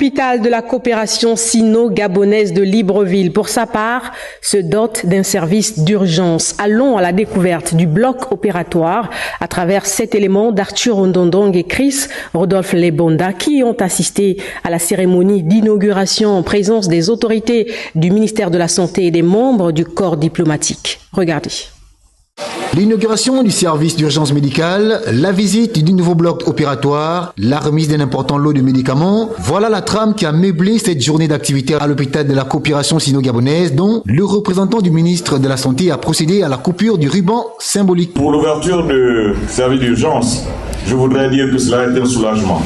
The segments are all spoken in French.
l'hôpital de la coopération sino-gabonaise de Libreville, pour sa part, se dote d'un service d'urgence. Allons à la découverte du bloc opératoire à travers 7 éléments d'Arthur Ondondong et Chris Rodolphe Lebonda qui ont assisté à la cérémonie d'inauguration en présence des autorités du ministère de la Santé et des membres du corps diplomatique. Regardez. L'inauguration du service d'urgence médicale, la visite du nouveau bloc opératoire, la remise d'un important lot de médicaments, voilà la trame qui a meublé cette journée d'activité à l'hôpital de la coopération sino-gabonaise dont le représentant du ministre de la Santé a procédé à la coupure du ruban symbolique. Pour l'ouverture du service d'urgence, je voudrais dire que cela est un soulagement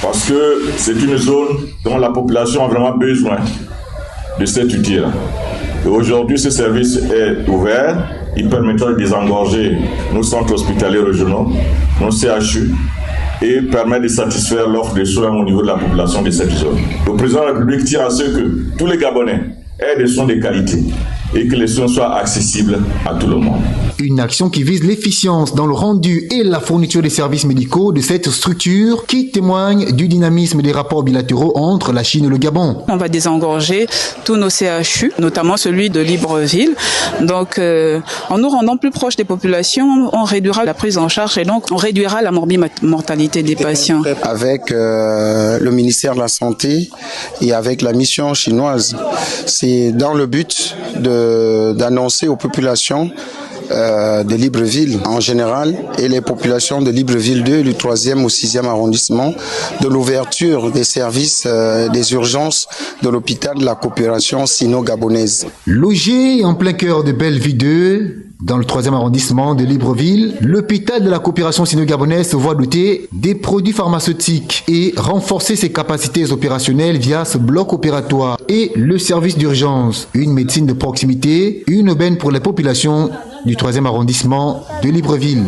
parce que c'est une zone dont la population a vraiment besoin de cet outil-là. Et aujourd'hui, ce service est ouvert. Il permettra de désengorger nos centres hospitaliers régionaux, nos CHU, et permet de satisfaire l'offre de soins au niveau de la population de cette zone. Le président de la République tient à ce que tous les Gabonais aient des soins de qualité et que les soins soient accessibles à tout le monde. Une action qui vise l'efficience dans le rendu et la fourniture des services médicaux de cette structure qui témoigne du dynamisme des rapports bilatéraux entre la Chine et le Gabon. On va désengorger tous nos CHU, notamment celui de Libreville. Donc, en nous rendant plus proches des populations, on réduira la prise en charge et donc on réduira la mortalité des patients. Avec le ministère de la Santé et avec la mission chinoise, c'est dans le but d'annoncer aux populations de Libreville en général et les populations de Libreville 2, du 3e au 6e arrondissement, de l'ouverture des services des urgences de l'hôpital de la coopération sino-gabonaise. Logé en plein cœur de Belleville 2, dans le 3e arrondissement de Libreville, l'hôpital de la coopération sino-gabonaise se voit doté des produits pharmaceutiques et renforcer ses capacités opérationnelles via ce bloc opératoire et le service d'urgence. Une médecine de proximité, une aubaine pour les populations du 3e arrondissement de Libreville.